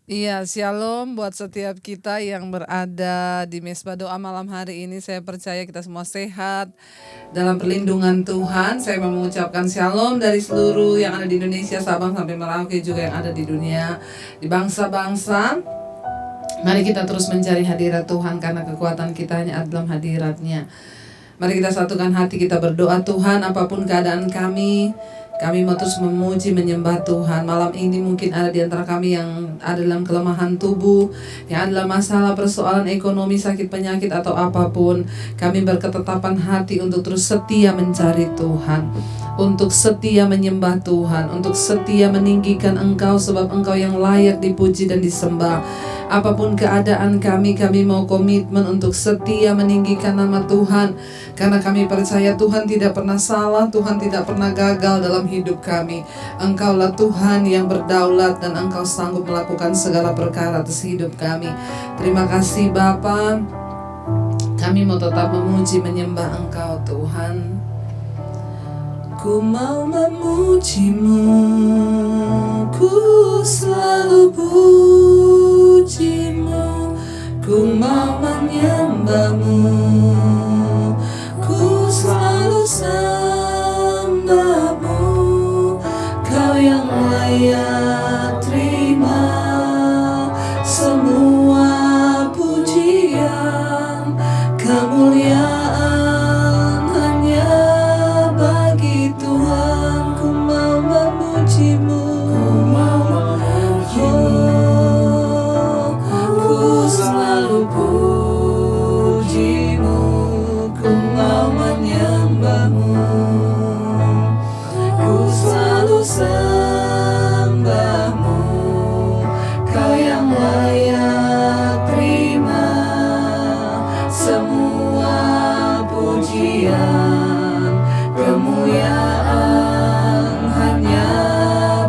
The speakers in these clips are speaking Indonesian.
Iya, shalom buat setiap kita yang berada di Mesbah Doa malam hari ini. Saya percaya kita semua sehat dalam perlindungan Tuhan. Saya mau mengucapkan shalom dari seluruh yang ada di Indonesia, Sabang sampai Merauke, juga yang ada di dunia, di bangsa-bangsa. Mari kita terus mencari hadirat Tuhan, karena kekuatan kita hanya ada dalam hadirat-Nya. Mari kita satukan hati, kita berdoa. Tuhan, apapun keadaan kami mau terus memuji, menyembah Tuhan. Malam ini mungkin ada di antara kami yang ada dalam kelemahan tubuh, yang adalah masalah persoalan ekonomi, sakit penyakit atau apapun. Kami berketetapan hati untuk terus setia mencari Tuhan, untuk setia menyembah Tuhan, untuk setia meninggikan Engkau, sebab Engkau yang layak dipuji dan disembah. Apapun keadaan kami mau komitmen untuk setia meninggikan nama Tuhan, karena kami percaya Tuhan tidak pernah salah, Tuhan tidak pernah gagal dalam hidup kami. Engkaulah Tuhan yang berdaulat dan Engkau sanggup melakukan segala perkara atas hidup kami. Terima kasih Bapa. Kami mau tetap memuji, menyembah Engkau Tuhan. Ku mau memuji-Mu, ku selalu puji-Mu. Ku mau menyembah-Mu, ku selalu sembah-Mu. Kau yang layak terima semua pujian, kemuliaan hanya bagi Tuhan. Ku mau memuji-Mu, ku selalu puji-Mu. Ku mau menyembah-Mu, ku selalu sembah-Mu. Kau yang layak terima semua pujian, kemuliaan hanya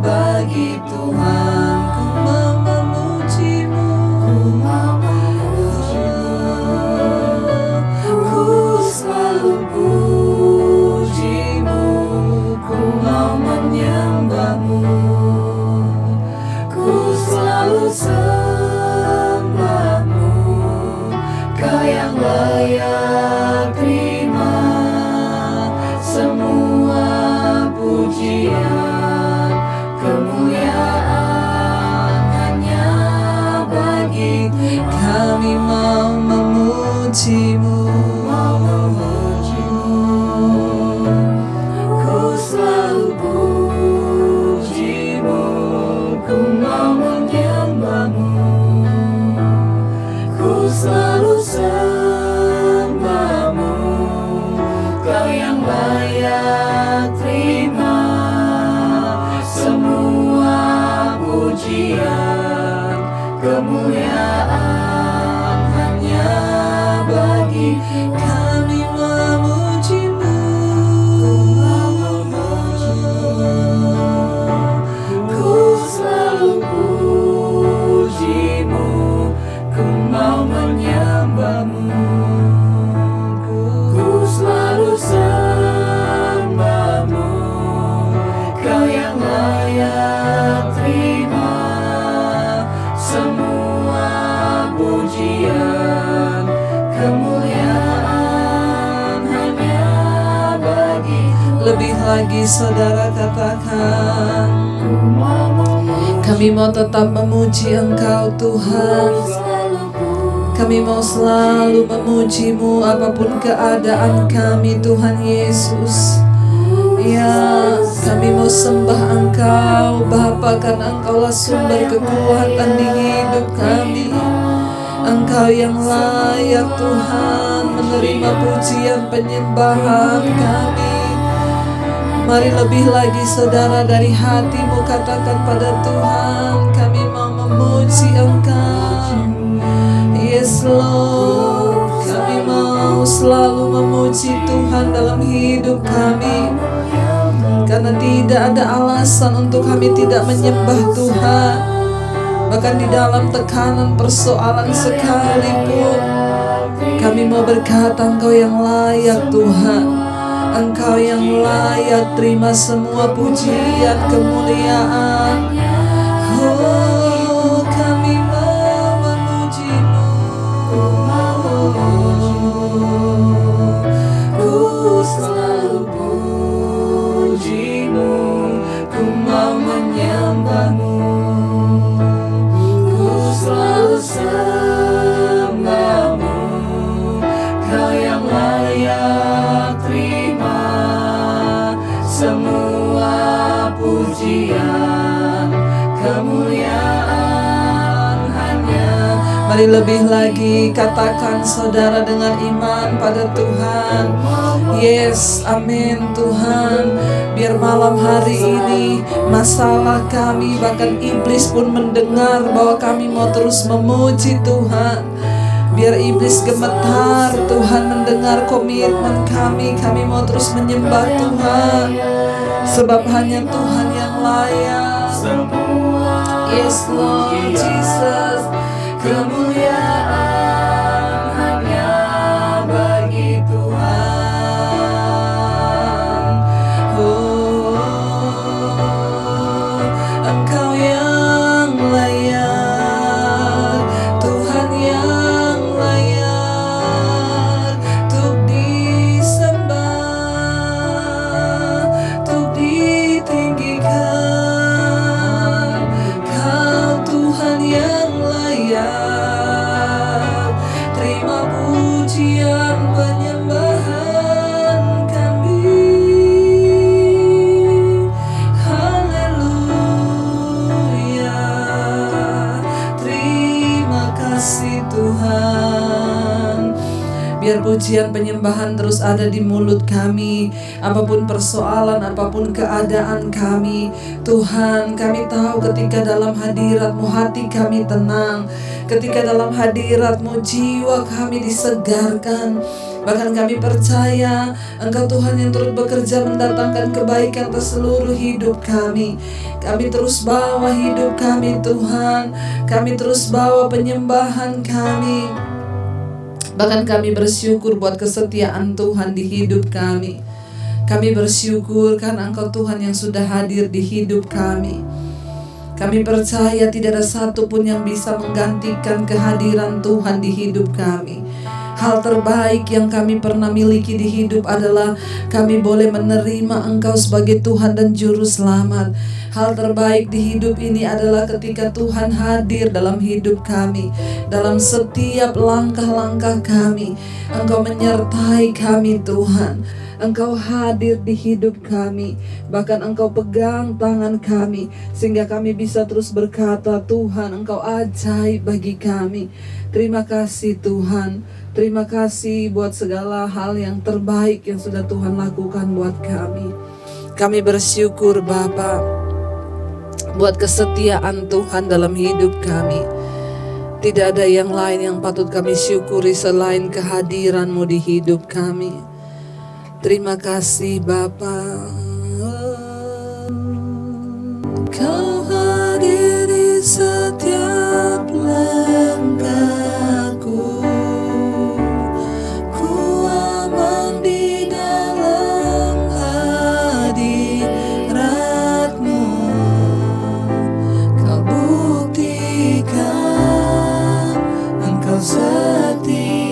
bagi Tuhan. Ku mau memuji-Mu, ku selalu puji-Mu. Ku mau menyembah-Mu, ku selalu sembah-Mu. Kau yang layak terima semua pujian, kemuliaan hanya bagi kami. Mau memuji-Mu, ku selalu puji-Mu. Ku mau menyembah-Mu, ku selalu sembah-Mu. Kau yang layak terima semua pujian, kemuliaan hanya bagi kami. Memuji-Mu, ku selalu puji-Mu. Ku mau menyembah-Mu, ku selalu sembah-Mu. Kau yang layak terima semua pujian, kemuliaan hanya bagi. Lebih lagi saudara katakan, kami mau tetap memuji Engkau Tuhan. Kami mau selalu memuji-Mu apapun keadaan kami, Tuhan Yesus. Ya, kami mau sembah Engkau Bapa, karena Engkaulah sumber kekuatan di hidup kami. Engkau yang layak Tuhan menerima pujian penyembahan kami. Mari lebih lagi saudara, dari hatimu katakan pada Tuhan, kami mau memuji Engkau. Yes Lord, kami mau selalu memuji Tuhan dalam hidup kami, karena tidak ada alasan untuk kami tidak menyembah Tuhan. Bahkan di dalam tekanan persoalan sekalipun, kami mau berkata Engkau yang layak Tuhan. Engkau yang layak terima semua pujian, kemuliaan. Oh, kami menyembahmu. Ku selalu sembahmu, Kau yang layak terima semua pujian, kemuliaan hanya. Mari lebih lagi katakan saudara dengan iman pada Tuhan. Yes, amin Tuhan. Biar malam hari ini masalah kami, bahkan iblis pun mendengar bahwa kami mau terus memuji Tuhan. Biar iblis gemetar, Tuhan mendengar komitmen kami mau terus menyembah Tuhan. Sebab hanya Tuhan yang layak. Yes Lord Jesus, kemuliaan hanya bagi Tuhan. Oh, Engkau yang layak, Tuhan yang layak untuk disembah, untuk ditinggikan. Kau Tuhan yang layak, terima pujian penyembahan kami. Haleluya, terima kasih Tuhan. Biar pujian penyembahan terus ada di mulut kami. Apapun persoalan, apapun keadaan kami, Tuhan, kami tahu ketika dalam hadirat-Mu hati kami tenang. Ketika dalam hadirat-Mu jiwa kami disegarkan. Bahkan kami percaya Engkau Tuhan yang turut bekerja mendatangkan kebaikan ke seluruh hidup kami. Kami terus bawa hidup kami Tuhan. Kami terus bawa penyembahan kami. Bahkan kami bersyukur buat kesetiaan Tuhan di hidup kami. Kami bersyukur karena Engkau Tuhan yang sudah hadir di hidup kami. Kami percaya tidak ada satupun yang bisa menggantikan kehadiran Tuhan di hidup kami. Hal terbaik yang kami pernah miliki di hidup adalah kami boleh menerima Engkau sebagai Tuhan dan Juru Selamat. Hal terbaik di hidup ini adalah ketika Tuhan hadir dalam hidup kami. Dalam setiap langkah-langkah kami, Engkau menyertai kami Tuhan. Engkau hadir di hidup kami. Bahkan Engkau pegang tangan kami sehingga kami bisa terus berkata, Tuhan Engkau ajaib bagi kami. Terima kasih Tuhan. Terima kasih buat segala hal yang terbaik yang sudah Tuhan lakukan buat kami. Kami bersyukur Bapa buat kesetiaan Tuhan dalam hidup kami. Tidak ada yang lain yang patut kami syukuri selain kehadiran-Mu di hidup kami. Terima kasih Bapa. Kau hadir di setiap langkahku. Ku aman di dalam hadirat-Mu. Kau buktikan Engkau setia.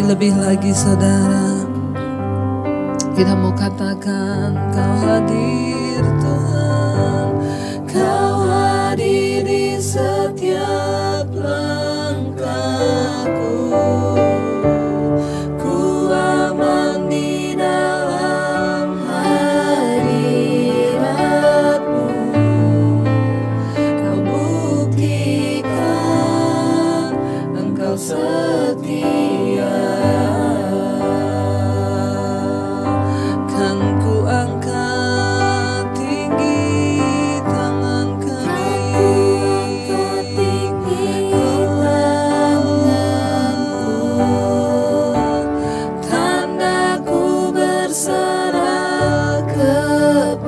Lebih lagi saudara, kita mau katakan Kau hadir Tuhan, Kau hadir di setiap langkahku. Ku aman di dalam hadirat-Mu. Kau buktikan Engkau setia. Kan ku angkat tinggi tangan tandaku berserah kepadamu.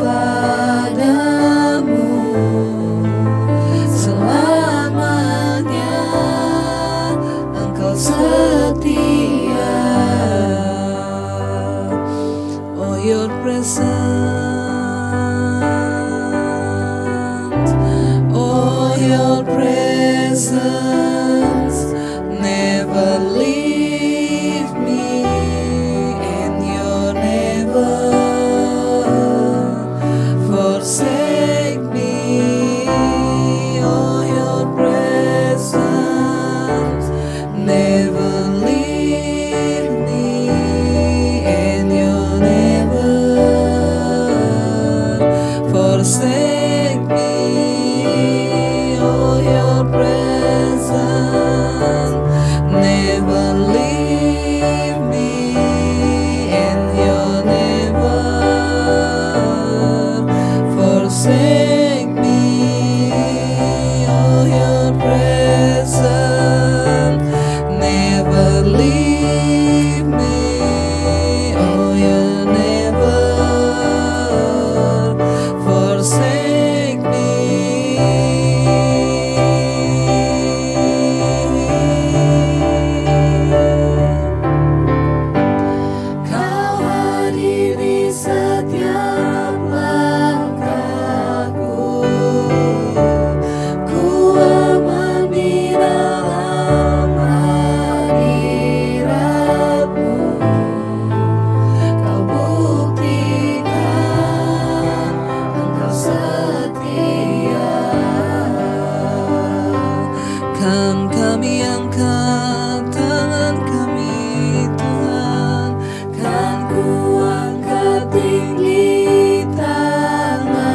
Selamanya Engkau setia. Oh, your presence, oh, your presence never leave me, and you never forsake me. Oh, your presence never leave me, and you never forsake me. Oh, your presence never leave me, and you never forsake me. Oh, your presence never leave me. Oh, you never forsake me. Kau hadir di setiap langkahku. Ku aman di dalam hadirat-Mu. Kau buktikan Engkau setia. Kan kami angkat tangan kami Tuhan, kan ku angkat tinggi tanganku.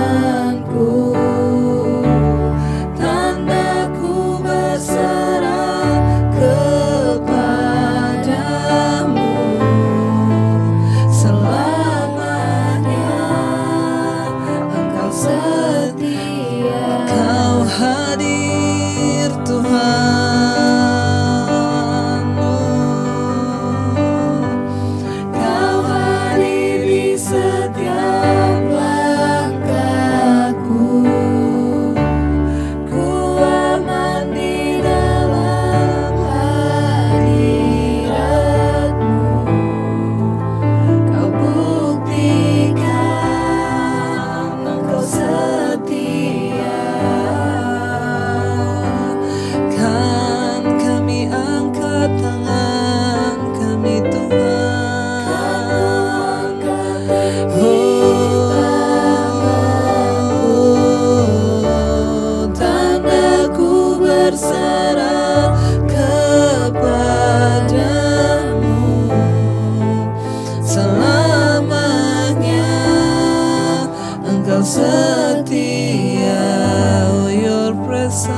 Tandaku berserah kepadamu. Selamanya Engkau setia. Kau hadir Tuhan, Kau hadir di setiap langkahku. Ku aman di dalam hadirat-Mu. Kau buktikan Engkau setia. Kan kami angkat tangan kami Tuhan. Oh, tandaku berserah kepadamu. Selamanya Engkau setia. Oh, your presence,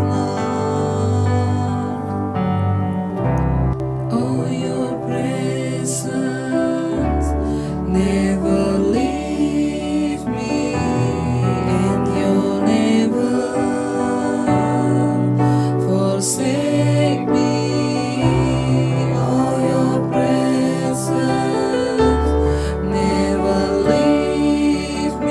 Lord. Oh, your presence never leave me, and you never forsake me. Oh, your presence never leave me.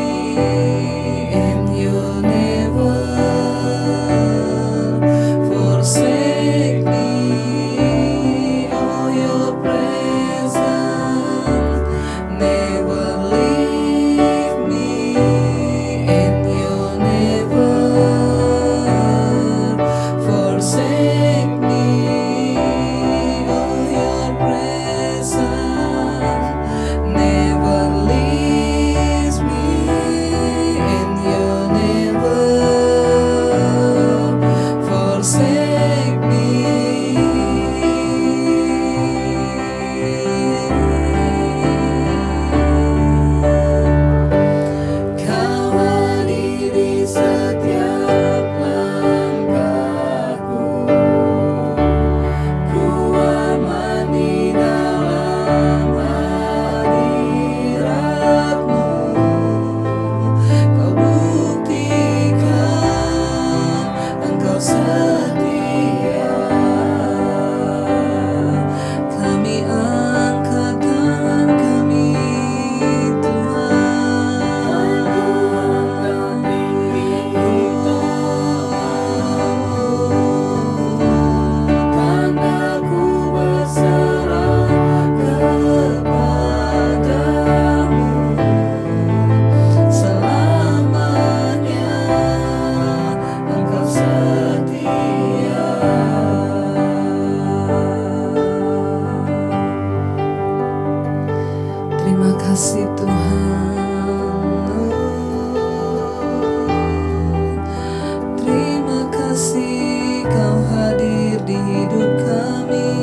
kasih Tuhan. Terima kasih Kau hadir di hidup kami.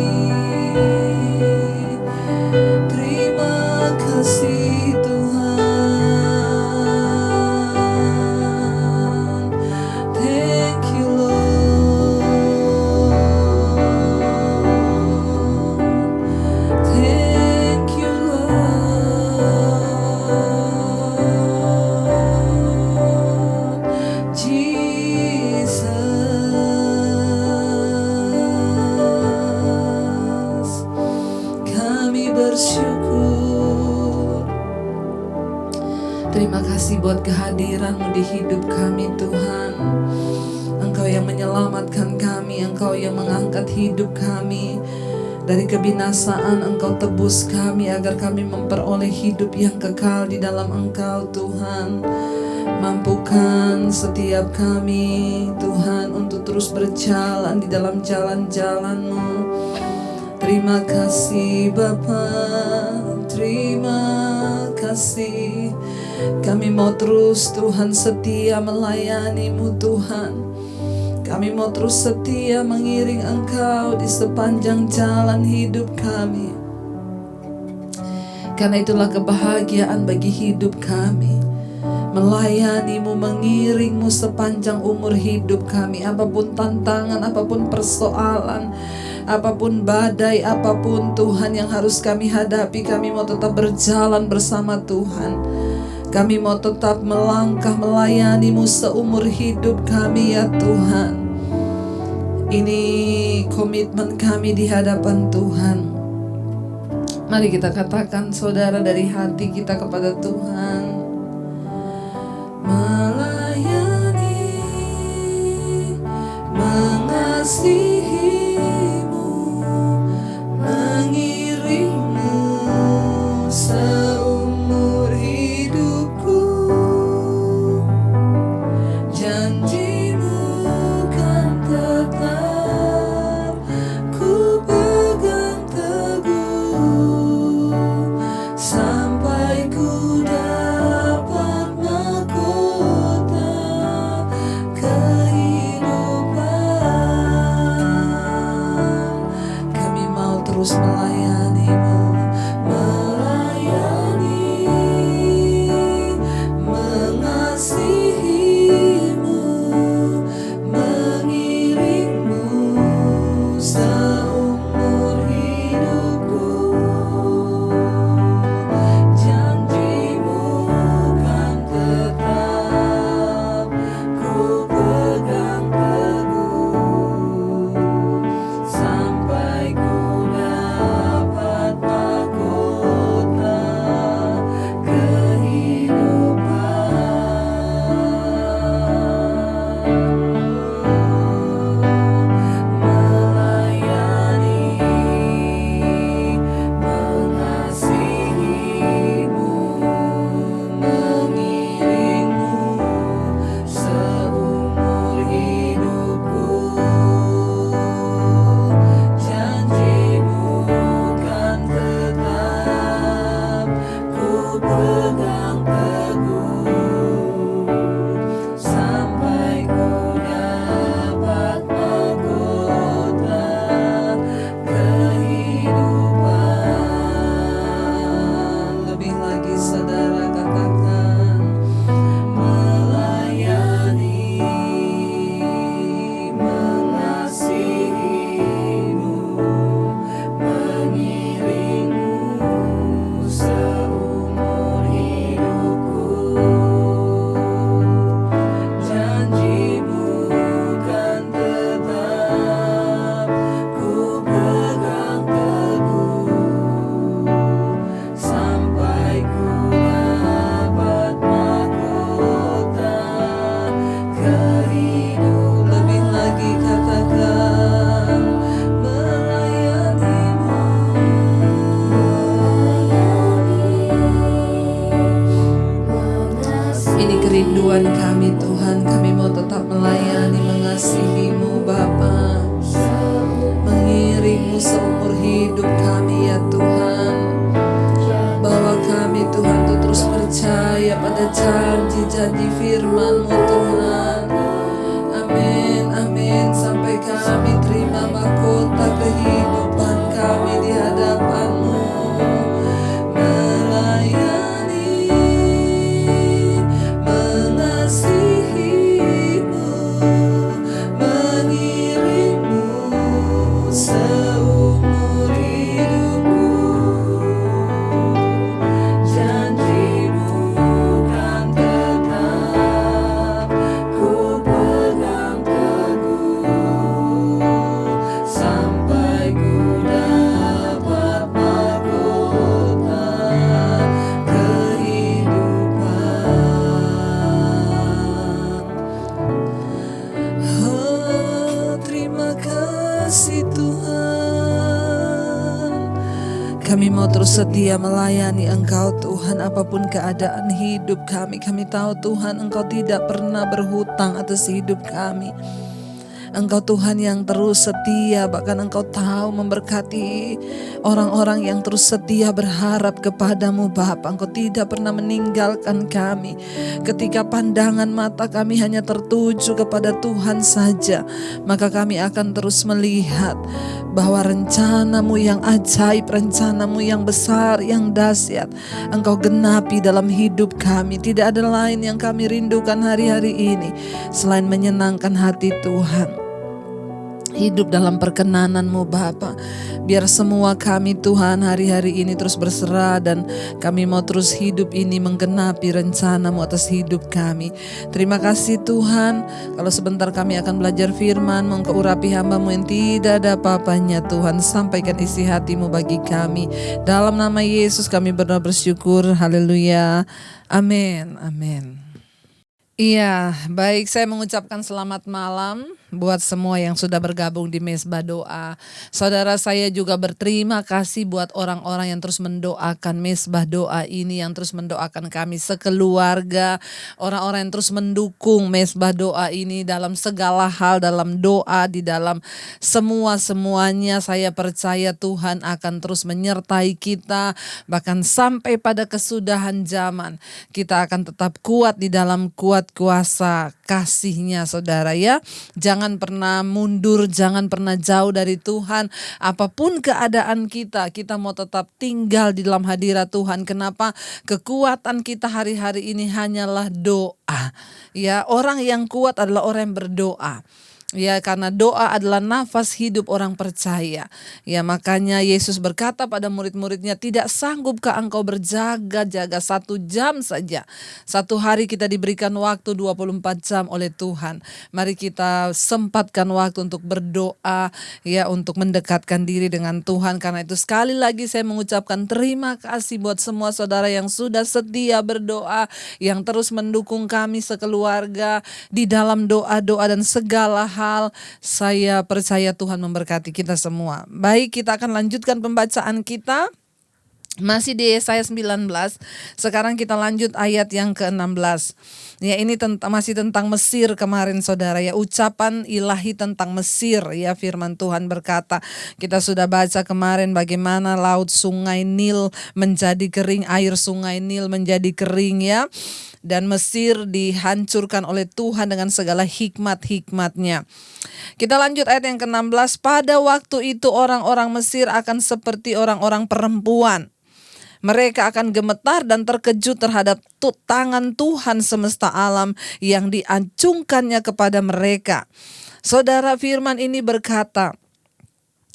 Terima kasih Tuhan. Thank you Lord. Thank you Lord. Jesus. Kami bersyukur. Terima kasih buat kehadiran-Mu di hidup kami Tuhan. Engkau yang menyelamatkan kami, Engkau yang mengangkat hidup kami dari kebinasaan. Engkau tebus kami agar kami memperoleh hidup yang kekal di dalam Engkau Tuhan. Mampukan setiap kami Tuhan untuk terus berjalan di dalam jalan-jalan-Mu. Terima kasih Bapa, terima kasih. Kami mau terus Tuhan setia melayani-Mu Tuhan. Kami mau terus setia mengiring Engkau di sepanjang jalan hidup kami. Karena itulah kebahagiaan bagi hidup kami, melayani-Mu, mengiring-Mu sepanjang umur hidup kami. Apapun tantangan, apapun persoalan, apapun badai, apapun Tuhan yang harus kami hadapi, kami mau tetap berjalan bersama Tuhan. Kami mau tetap melangkah melayani-Mu seumur hidup kami ya Tuhan. Ini komitmen kami di hadapan Tuhan. Mari kita katakan saudara dari hati kita kepada Tuhan. Melayani, mengasihi-Mu, mengiring-Mu seumur hidupku. Janji-Mu kan tetap ku pegang teguh sampai ku dapat mahkota kehidupan. Kami mau terus melayani-Mu, melayani, mengasihi-Mu, mengiring-Mu seumur hidupku. Janji-Mu kan tetap ku pegang teguh sampai ku dapat mahkota kehidupan. Melayani, mengasihi-Mu, mengiring-Mu seumur hidupku. Janji-Mu kan tetap ku pegang teguh sampai ku dapat mahkota kehidupan. Lebih lagi saudara katakan, melayani, mengasihi-Mu, mengiring-Mu seumur hidupku. Janji-Mu kan tetap ku pegang teguh sampai ku dapat mahkota kehidupan. Lebih lagi katakan, melayani-Mu. Ini kerinduan kami Tuhan. Kami mau tetap melayani, mengasihi-Mu Bapa, mengiring-Mu seumur hidup kami ya Tuhan. Bawa kami janji-janji firman-Mu Tuhan. Amin, amin. Sampai kami terima mahkota kehidupan kami di hadapan-Mu, melayani, mengasihi-Mu, mengiring-Mu seumur hidupku. Janji-Mu kan tetap ku pegang teguh, sampai ku dapat mahkota kehidupan. Oh, terima kasih Tuhan. Kami mau terus setia melayani Engkau Tuhan, apapun keadaan hidup kami. Kami tahu Tuhan Engkau tidak pernah berhutang atas hidup kami. Engkau Tuhan yang terus setia, bahkan Engkau tahu memberkati orang-orang yang terus setia berharap kepadamu Bapa. Engkau tidak pernah meninggalkan kami. Ketika pandangan mata kami hanya tertuju kepada Tuhan saja, maka kami akan terus melihat bahwa rencana-Mu yang ajaib, rencana-Mu yang besar, yang dahsyat, Engkau genapi dalam hidup kami. Tidak ada lain yang kami rindukan hari-hari ini selain menyenangkan hati Tuhan. Hidup dalam perkenanan-Mu Bapa. Biar semua kami Tuhan hari-hari ini terus berserah, dan kami mau terus hidup ini menggenapi rencana-Mu atas hidup kami. Terima kasih Tuhan. Kalau sebentar kami akan belajar firman-Mu, Engkau urapi hamba-Mu yang tidak ada apa-apanya Tuhan. Sampaikan isi hati-Mu bagi kami. Dalam nama Yesus kami berdoa bersyukur. Haleluya. Amin. Amin. Iya, baik, saya mengucapkan selamat malam buat semua yang sudah bergabung di Mesbah Doa. Saudara, saya juga berterima kasih buat orang-orang yang terus mendoakan Mesbah Doa ini, yang terus mendoakan kami sekeluarga, orang-orang yang terus mendukung Mesbah Doa ini dalam segala hal, dalam doa, di dalam semuanya. Saya percaya Tuhan akan terus menyertai kita, bahkan sampai pada kesudahan zaman. Kita akan tetap kuat di dalam kuasa kasih-Nya saudara ya. Jangan pernah mundur, jangan pernah jauh dari Tuhan. Apapun keadaan kita mau tetap tinggal di dalam hadirat Tuhan. Kenapa? Kekuatan kita hari-hari ini hanyalah doa. Ya, orang yang kuat adalah orang yang berdoa. Ya, karena doa adalah nafas hidup orang percaya. Ya, makanya Yesus berkata pada murid-muridnya, tidak sanggupkah engkau berjaga-jaga 1 jam saja? Satu hari kita diberikan waktu 24 jam oleh Tuhan. Mari kita sempatkan waktu untuk berdoa, ya, untuk mendekatkan diri dengan Tuhan. Karena itu sekali lagi saya mengucapkan terima kasih buat semua saudara yang sudah setia berdoa, yang terus mendukung kami sekeluarga di dalam doa-doa dan segala hal. Saya percaya Tuhan memberkati kita semua. Baik, kita akan lanjutkan pembacaan kita. Masih di Yesaya 19. Sekarang kita lanjut ayat yang ke-16. Ya, ini masih tentang Mesir kemarin saudara ya. Ucapan ilahi tentang Mesir ya. Firman Tuhan berkata, kita sudah baca kemarin bagaimana laut sungai Nil menjadi kering, air sungai Nil menjadi kering ya. Dan Mesir dihancurkan oleh Tuhan dengan segala hikmat-hikmatnya. Kita lanjut ayat yang ke-16. Pada waktu itu orang-orang Mesir akan seperti orang-orang perempuan. Mereka akan gemetar dan terkejut terhadap tangan Tuhan semesta alam yang diacungkannya kepada mereka. Saudara, firman ini berkata,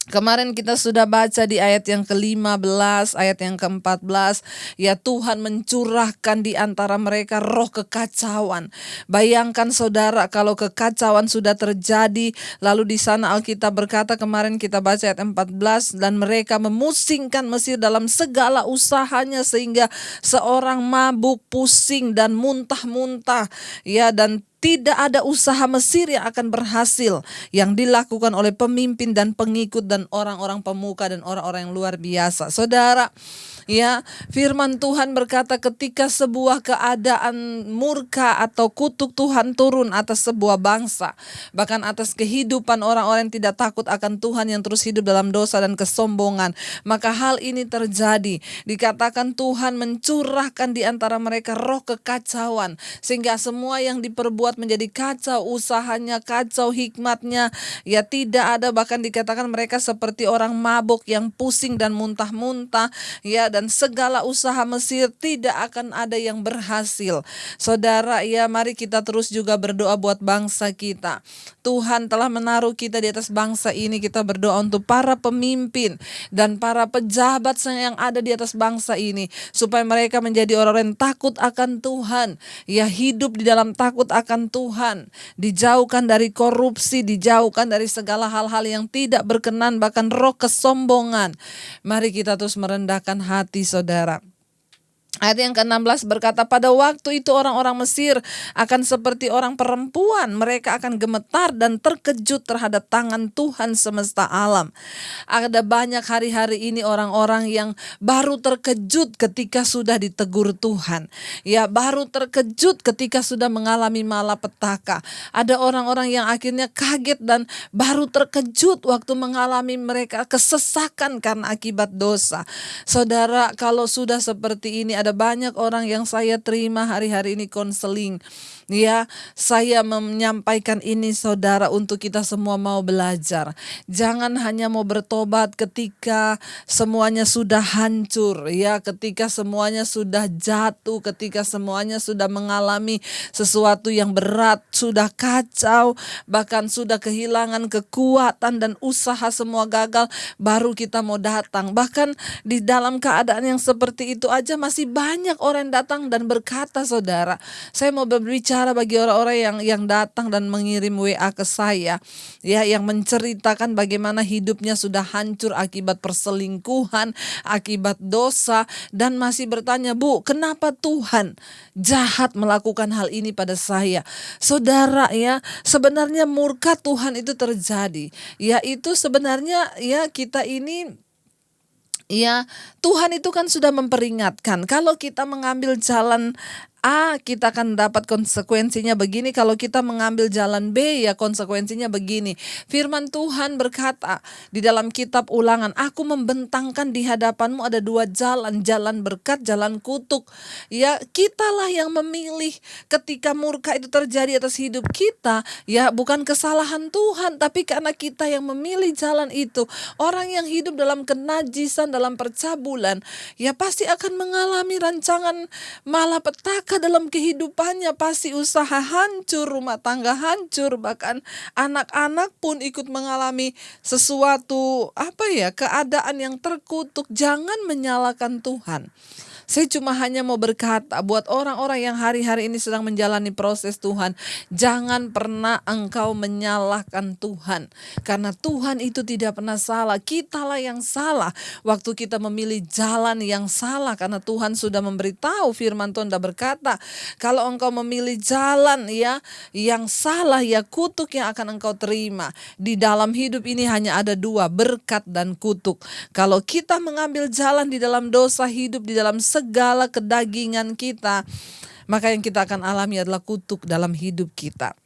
kemarin kita sudah baca di ayat yang ke-15, ayat yang ke-14, ya Tuhan mencurahkan di antara mereka roh kekacauan. Bayangkan saudara kalau kekacauan sudah terjadi, lalu di sana Alkitab berkata, kemarin kita baca ayat 14, dan mereka memusingkan Mesir dalam segala usahanya sehingga seorang mabuk, pusing dan muntah-muntah, ya, dan tidak ada usaha Mesir yang akan berhasil yang dilakukan oleh pemimpin dan pengikut dan orang-orang pemuka dan orang-orang yang luar biasa. Saudara, Ya, firman Tuhan berkata ketika sebuah keadaan murka atau kutuk Tuhan turun atas sebuah bangsa, bahkan atas kehidupan orang-orang yang tidak takut akan Tuhan, yang terus hidup dalam dosa dan kesombongan, maka hal ini terjadi. Dikatakan Tuhan mencurahkan di antara mereka roh kekacauan, sehingga semua yang diperbuat menjadi kacau, usahanya kacau, hikmatnya ya tidak ada. Bahkan dikatakan mereka seperti orang mabuk yang pusing dan muntah-muntah, ya, dan segala usaha Mesir tidak akan ada yang berhasil. Saudara, ya, mari kita terus juga berdoa buat bangsa kita. Tuhan telah menaruh kita di atas bangsa ini. Kita berdoa untuk para pemimpin dan para pejabat yang ada di atas bangsa ini, supaya mereka menjadi orang yang takut akan Tuhan, ya, hidup di dalam takut akan Tuhan, dijauhkan dari korupsi, dijauhkan dari segala hal-hal yang tidak berkenan, bahkan roh kesombongan. Mari kita terus merendahkan hati, saudara. Ayat yang ke-16 berkata, pada waktu itu orang-orang Mesir akan seperti orang perempuan. Mereka akan gemetar dan terkejut terhadap tangan Tuhan semesta alam. Ada banyak hari-hari ini orang-orang yang baru terkejut ketika sudah ditegur Tuhan. Ya, baru terkejut ketika sudah mengalami malapetaka. Ada orang-orang yang akhirnya kaget dan baru terkejut waktu mengalami mereka kesesakan karena akibat dosa. Saudara, kalau sudah seperti ini, ada banyak orang yang saya terima hari-hari ini konseling. Ya, saya menyampaikan ini, saudara, untuk kita semua mau belajar. Jangan hanya mau bertobat ketika semuanya sudah hancur, ya, ketika semuanya sudah jatuh, ketika semuanya sudah mengalami sesuatu yang berat, sudah kacau, bahkan sudah kehilangan kekuatan dan usaha semua gagal, baru kita mau datang. Bahkan di dalam keadaan yang seperti itu aja masih banyak orang yang datang dan berkata, saudara, saya mau berbicara bagi orang-orang yang datang dan mengirim WA ke saya, ya, yang menceritakan bagaimana hidupnya sudah hancur akibat perselingkuhan, akibat dosa, dan masih bertanya, Bu, kenapa Tuhan jahat melakukan hal ini pada saya? Saudara, ya, sebenarnya murka Tuhan itu terjadi, yaitu sebenarnya, ya, kita ini, ya, Tuhan itu kan sudah memperingatkan, kalau kita mengambil jalan A, kita akan dapat konsekuensinya begini. Kalau kita mengambil jalan B, ya konsekuensinya begini. Firman Tuhan berkata di dalam kitab Ulangan, aku membentangkan di hadapanmu ada dua jalan, jalan berkat, jalan kutuk. Ya, kitalah yang memilih ketika murka itu terjadi atas hidup kita. Ya, bukan kesalahan Tuhan, tapi karena kita yang memilih jalan itu. Orang yang hidup dalam kenajisan, dalam percabulan, ya pasti akan mengalami rancangan malapetaka dalam kehidupannya. Pasti usaha hancur, rumah tangga hancur, bahkan anak-anak pun ikut mengalami sesuatu keadaan yang terkutuk. Jangan menyalahkan Tuhan. Saya cuma hanya mau berkata buat orang-orang yang hari-hari ini sedang menjalani proses Tuhan, jangan pernah engkau menyalahkan Tuhan, karena Tuhan itu tidak pernah salah. Kitalah yang salah waktu kita memilih jalan yang salah, karena Tuhan sudah memberitahu, firman Tuhan sudah berkata, kalau engkau memilih jalan yang salah, ya kutuk yang akan engkau terima. Di dalam hidup ini hanya ada dua, berkat dan kutuk. Kalau kita mengambil jalan di dalam dosa, hidup di dalam segala kedagingan kita, maka yang kita akan alami adalah kutuk dalam hidup kita.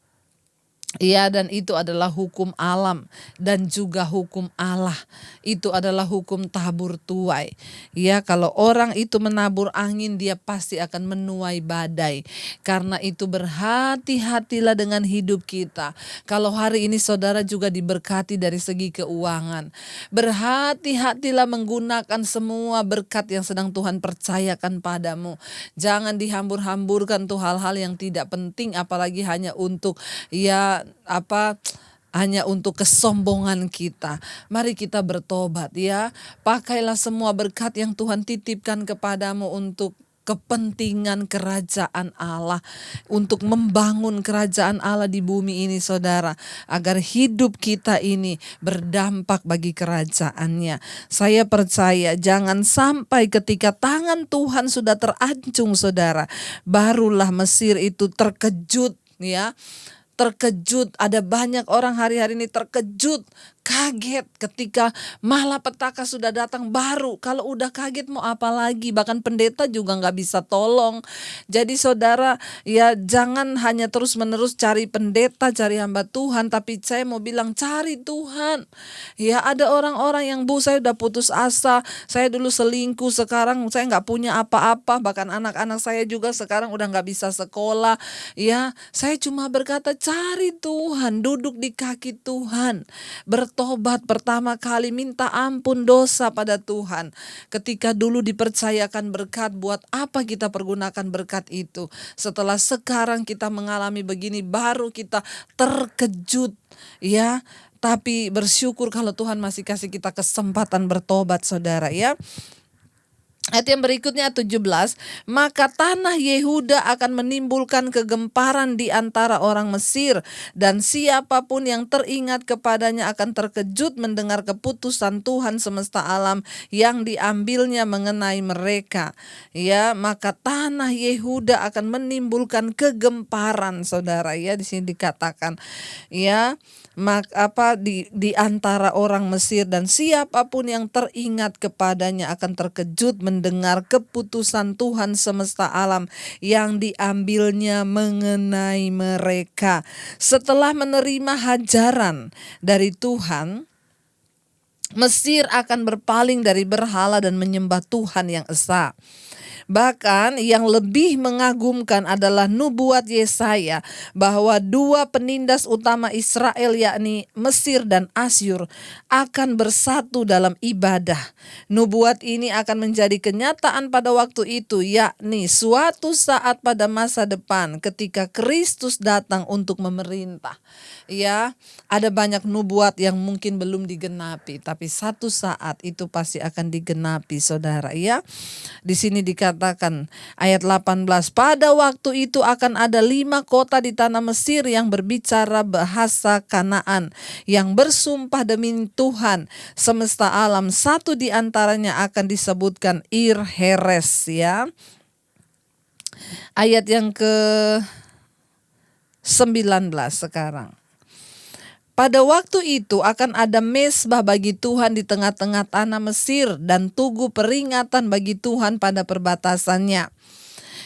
Ya, dan itu adalah hukum alam dan juga hukum Allah. Itu adalah hukum tabur tuai. Ya, kalau orang itu menabur angin, dia pasti akan menuai badai. Karena itu berhati-hatilah dengan hidup kita. Kalau hari ini saudara juga diberkati dari segi keuangan, berhati-hatilah menggunakan semua berkat yang sedang Tuhan percayakan padamu. Jangan dihambur-hamburkan tuh hal-hal yang tidak penting, apalagi hanya untuk hanya untuk kesombongan kita. Mari kita bertobat, ya. Pakailah semua berkat yang Tuhan titipkan kepadamu untuk kepentingan kerajaan Allah, untuk membangun kerajaan Allah di bumi ini, saudara, agar hidup kita ini berdampak bagi kerajaannya. Saya percaya jangan sampai ketika tangan Tuhan sudah terancung, saudara, barulah Mesir itu terkejut, ya. Terkejut. Ada banyak orang hari-hari ini terkejut kaget ketika malapetaka sudah datang baru. Kalau udah kaget mau apa lagi? Bahkan pendeta juga nggak bisa tolong. Jadi saudara, ya jangan hanya terus-menerus cari pendeta, cari hamba Tuhan, tapi saya mau bilang cari Tuhan. Ya ada orang-orang yang, Bu, saya udah putus asa, saya dulu selingkuh, sekarang saya nggak punya apa-apa, bahkan anak-anak saya juga sekarang udah nggak bisa sekolah. Ya, saya cuma berkata cari Tuhan, duduk di kaki Tuhan, bertobat pertama kali, minta ampun dosa pada Tuhan. Ketika dulu dipercayakan berkat, buat apa kita pergunakan berkat itu? Setelah sekarang kita mengalami begini, baru kita terkejut, ya. Tapi bersyukur kalau Tuhan masih kasih kita kesempatan bertobat, saudara, ya. Ayat yang berikutnya 17, maka tanah Yehuda akan menimbulkan kegemparan di antara orang Mesir, dan siapapun yang teringat kepadanya akan terkejut mendengar keputusan Tuhan semesta alam yang diambilnya mengenai mereka. Ya, maka tanah Yehuda akan menimbulkan kegemparan, saudara, ya, di sini dikatakan, ya. Di antara orang Mesir, dan siapapun yang teringat kepadanya akan terkejut mendengar keputusan Tuhan semesta alam yang diambilnya mengenai mereka. Setelah menerima hajaran dari Tuhan, Mesir akan berpaling dari berhala dan menyembah Tuhan yang esa. Bahkan yang lebih mengagumkan adalah nubuat Yesaya bahwa dua penindas utama Israel, yakni Mesir dan Asyur, akan bersatu dalam ibadah. Nubuat ini akan menjadi kenyataan pada waktu itu, yakni suatu saat pada masa depan ketika Kristus datang untuk memerintah. Ya, ada banyak nubuat yang mungkin belum digenapi, tapi satu saat itu pasti akan digenapi, saudara, ya. Di sini dikatakan ayat 18, pada waktu itu akan ada 5 kota di tanah Mesir yang berbicara bahasa Kanaan, yang bersumpah demi Tuhan semesta alam. Satu di antaranya akan disebutkan Ir Heres, ya. Ayat yang ke-19 sekarang. Pada waktu itu akan ada mezbah bagi Tuhan di tengah-tengah tanah Mesir dan tugu peringatan bagi Tuhan pada perbatasannya.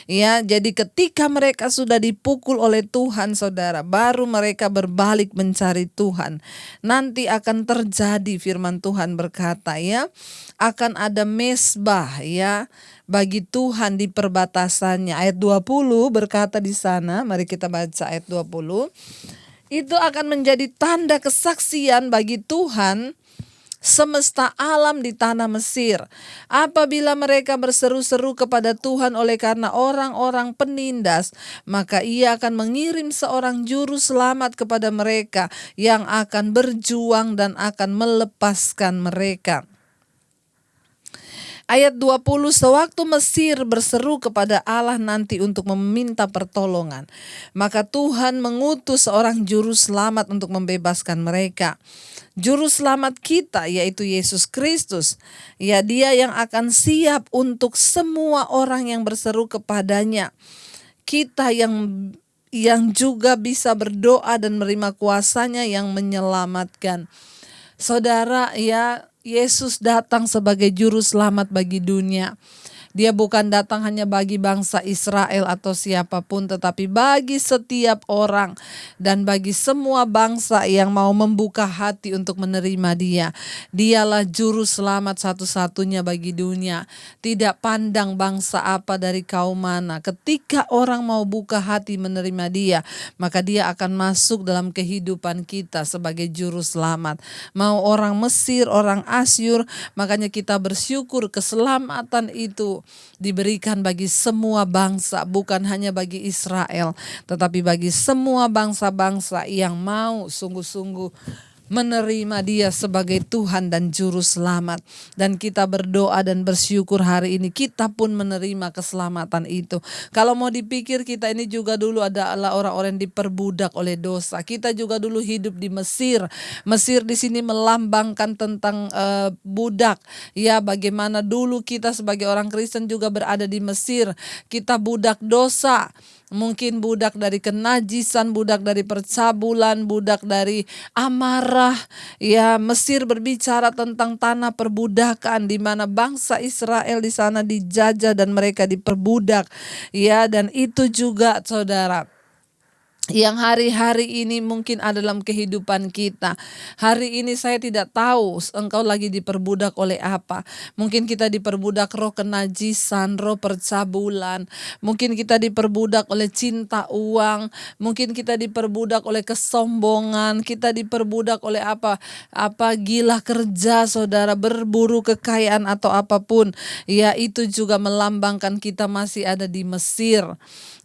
Ya, jadi ketika mereka sudah dipukul oleh Tuhan, saudara, baru mereka berbalik mencari Tuhan. Nanti akan terjadi, firman Tuhan berkata, ya, akan ada mezbah, ya, bagi Tuhan di perbatasannya. Ayat 20 berkata di sana, mari kita baca ayat 20. Itu akan menjadi tanda kesaksian bagi Tuhan semesta alam di tanah Mesir. Apabila mereka berseru-seru kepada Tuhan oleh karena orang-orang penindas, maka Ia akan mengirim seorang juru selamat kepada mereka yang akan berjuang dan akan melepaskan mereka. Ayat 20, sewaktu Mesir berseru kepada Allah nanti untuk meminta pertolongan, maka Tuhan mengutus seorang juru selamat untuk membebaskan mereka. Juru selamat kita yaitu Yesus Kristus. Ya, Dia yang akan siap untuk semua orang yang berseru kepadanya. Kita yang juga bisa berdoa dan menerima kuasanya yang menyelamatkan. Saudara, ya, Yesus datang sebagai juru selamat bagi dunia. Dia bukan datang hanya bagi bangsa Israel atau siapapun, tetapi bagi setiap orang dan bagi semua bangsa yang mau membuka hati untuk menerima Dia. Dialah juru selamat satu-satunya bagi dunia. Tidak pandang bangsa apa dari kaum mana. Ketika orang mau buka hati menerima Dia, maka Dia akan masuk dalam kehidupan kita sebagai juru selamat. Mau orang Mesir, orang Asyur, makanya kita bersyukur keselamatan itu diberikan bagi semua bangsa, bukan hanya bagi Israel, tetapi bagi semua bangsa-bangsa yang mau sungguh-sungguh menerima Dia sebagai Tuhan dan Juru Selamat. Dan kita berdoa dan bersyukur hari ini kita pun menerima keselamatan itu. Kalau mau dipikir, kita ini juga dulu adalah orang-orang yang diperbudak oleh dosa. Kita juga dulu hidup di Mesir. Mesir di sini melambangkan tentang budak. Ya, bagaimana dulu kita sebagai orang Kristen juga berada di Mesir. Kita budak dosa. mungkin budak dari kenajisan, budak dari percabulan, budak dari amarah. Ya, Mesir berbicara tentang tanah perbudakan di mana bangsa Israel di sana dijajah dan mereka diperbudak. Ya, dan itu juga saudara yang hari-hari ini mungkin ada dalam kehidupan kita. Hari ini saya tidak tahu engkau lagi diperbudak oleh apa. Mungkin kita diperbudak roh kenajisan, roh percabulan. Mungkin kita diperbudak oleh cinta uang. Mungkin kita diperbudak oleh kesombongan. Kita diperbudak oleh apa gila kerja, saudara, berburu kekayaan atau apapun. Ya, itu juga melambangkan kita masih ada di Mesir.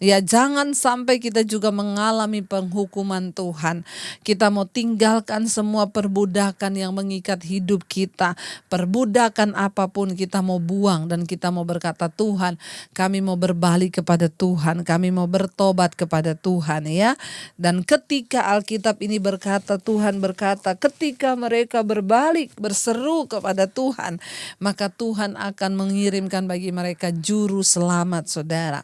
Ya, jangan sampai kita juga mengalami penghukuman Tuhan. Kita mau tinggalkan semua perbudakan yang mengikat hidup kita. Perbudakan apapun kita mau buang dan kita mau berkata, Tuhan, kami mau berbalik kepada Tuhan. Kami mau bertobat kepada Tuhan, ya. Dan ketika Alkitab ini berkata, Tuhan berkata, ketika mereka berbalik berseru kepada Tuhan, maka Tuhan akan mengirimkan bagi mereka juru selamat, saudara.